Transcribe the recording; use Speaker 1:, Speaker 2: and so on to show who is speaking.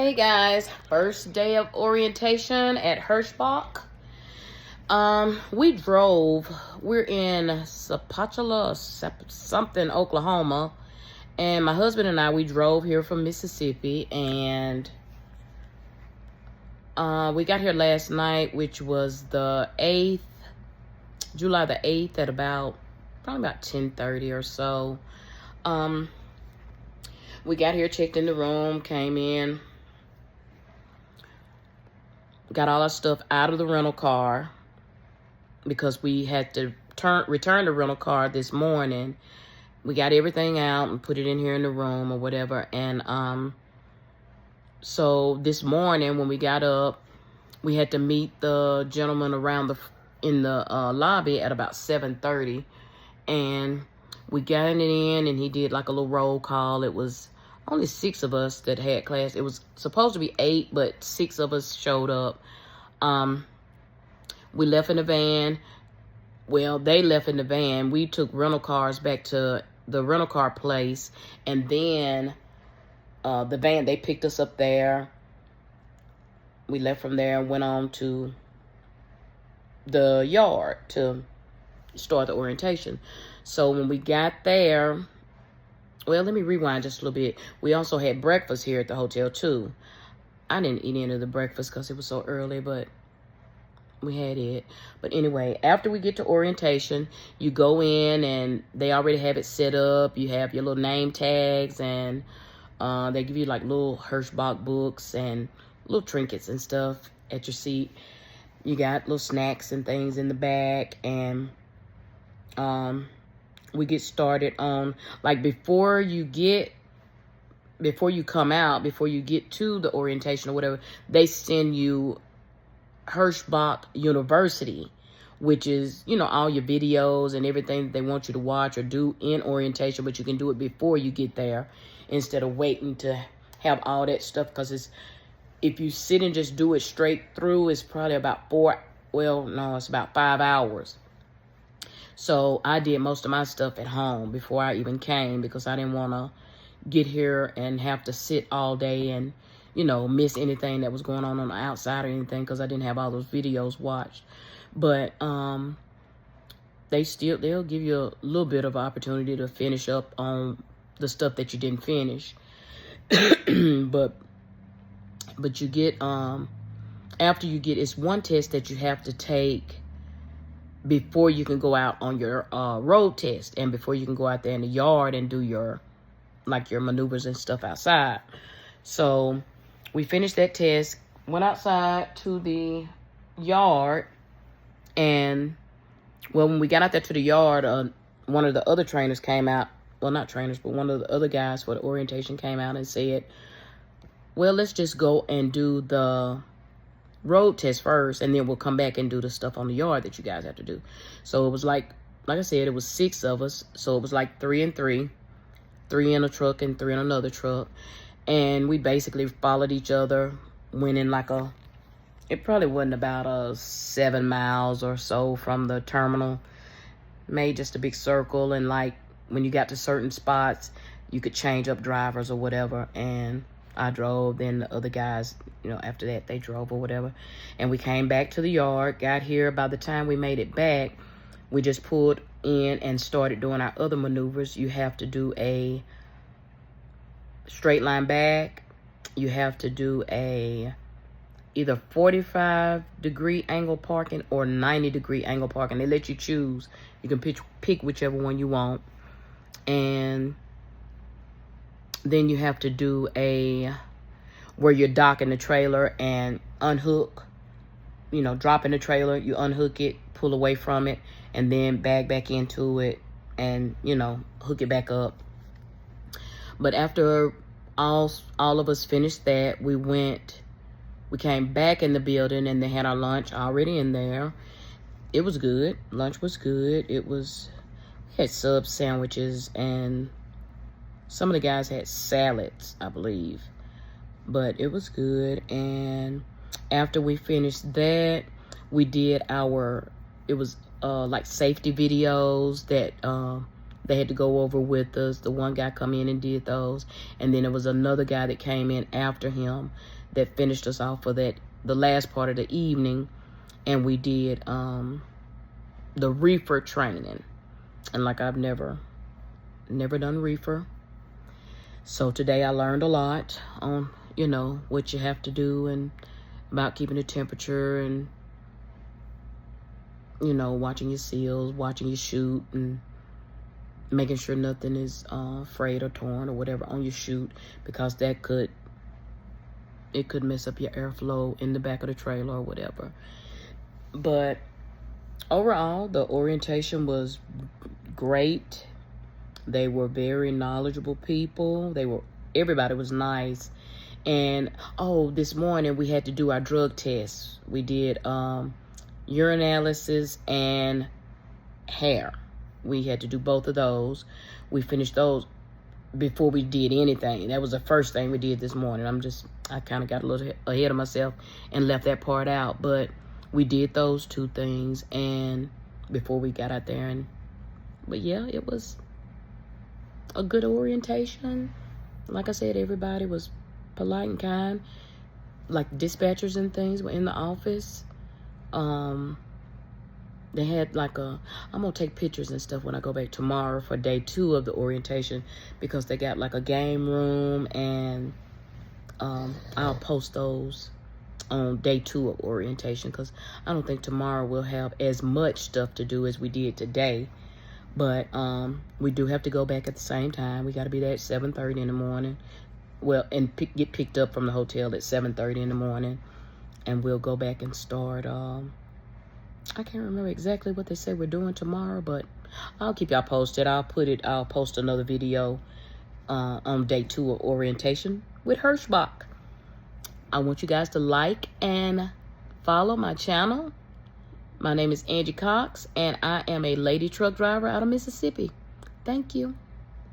Speaker 1: Hey guys, first day of orientation at Hirschbach. We're in Sapulpa, something, Oklahoma. And my husband and I, we drove here from Mississippi. And we got here last night, which was the 8th, July the 8th at probably about 10:30 or so. We got here, checked in the room, came in. Got all our stuff out of the rental car because we had to return the rental car this morning. We got everything out and put it in here in the room or whatever. And so this morning when we got up, we had to meet the gentleman in the lobby at about 7:30, and we got it in, and he did like a little roll call. It was only 6 of us that had class. It was supposed to be 8, but 6 of us showed up. We left in the van. Well, they left in the van. We took rental cars back to the rental car place, and then the van, they picked us up there. We left from there and went on to the yard to start the orientation. So when we got there, well, let me rewind just a little bit. We also had breakfast here at the hotel too. I didn't eat any of the breakfast because it was so early, but we had it. But anyway, after we get to orientation, you go in and they already have it set up. You have your little name tags, and they give you like little Hirschbach books and little trinkets and stuff at your seat. You got little snacks and things in the back, and we get started on, like, before you come out, before you get to the orientation or whatever, they send you Hirschbach University, which is, all your videos and everything that they want you to watch or do in orientation, but you can do it before you get there instead of waiting to have all that stuff, because if you sit and just do it straight through, it's probably about it's about 5 hours. So I did most of my stuff at home before I even came, because I didn't want to get here and have to sit all day and, miss anything that was going on the outside or anything, because I didn't have all those videos watched. But they'll give you a little bit of opportunity to finish up on the stuff that you didn't finish. but you get it's one test that you have to take before you can go out on your road test, and before you can go out there in the yard and do your maneuvers and stuff outside. So we finished that test, went outside to the yard, and when we got out there to the yard, one of the other trainers came out. Well, not trainers, but one of the other guys for the orientation came out and said, well, let's just go and do the road test first, and then we'll come back and do the stuff on the yard that you guys have to do. So it was like I said, it was 6 of us. So it was like 3 and 3. 3 in a truck and 3 in another truck. And we basically followed each other, went in it probably wasn't about 7 miles or so from the terminal. Made just a big circle, and when you got to certain spots, you could change up drivers or whatever. And I drove, then the other guys, after that, they drove or whatever. And we came back to the yard, got here. By the time we made it back, we just pulled in and started doing our other maneuvers. You have to do a straight line back. You have to do either 45-degree angle parking or 90-degree angle parking. They let you choose. You can pick whichever one you want. And then you have to do where you're docking the trailer and unhook, drop in the trailer, you unhook it, pull away from it, and then bag back into it and, hook it back up. But after all of us finished that, we came back in the building, and they had our lunch already in there. It was good. Lunch was good. We had sub sandwiches, and some of the guys had salads, I believe. But it was good. And after we finished that, we did safety videos that they had to go over with us. The one guy come in and did those, and then there was another guy that came in after him that finished us off for the last part of the evening, and we did the reefer training. And like, I've never done reefer, so today I learned a lot on, you know, what you have to do and about keeping the temperature, and, you know, watching your seals, watching your chute, and making sure nothing is frayed or torn or whatever on your chute, because that could mess up your airflow in the back of the trailer or whatever. But overall, the orientation was great. They were very knowledgeable people. Everybody was nice. And this morning we had to do our drug tests. We did urinalysis and hair. We had to do both of those. We finished those before we did anything. That was the first thing we did this morning. I kind of got a little ahead of myself and left that part out. But we did those two things and before we got out there. But yeah, it was a good orientation. Like I said, everybody was polite and kind. Like dispatchers and things were in the office. They had like I'm gonna take pictures and stuff when I go back tomorrow for day 2 of the orientation, because they got like a game room, and I'll post those on day 2 of orientation, because I don't think tomorrow we'll have as much stuff to do as we did today. But we do have to go back at the same time. We got to be there at 7:30 in the morning. Well, and get picked up from the hotel at 7:30 in the morning, and we'll go back and start. I can't remember exactly what they said we're doing tomorrow, but I'll keep y'all posted. I'll post another video on day 2 of orientation with Hirschbach. I want you guys to like and follow my channel. My name is Angie Cox, and I am a lady truck driver out of Mississippi. Thank you.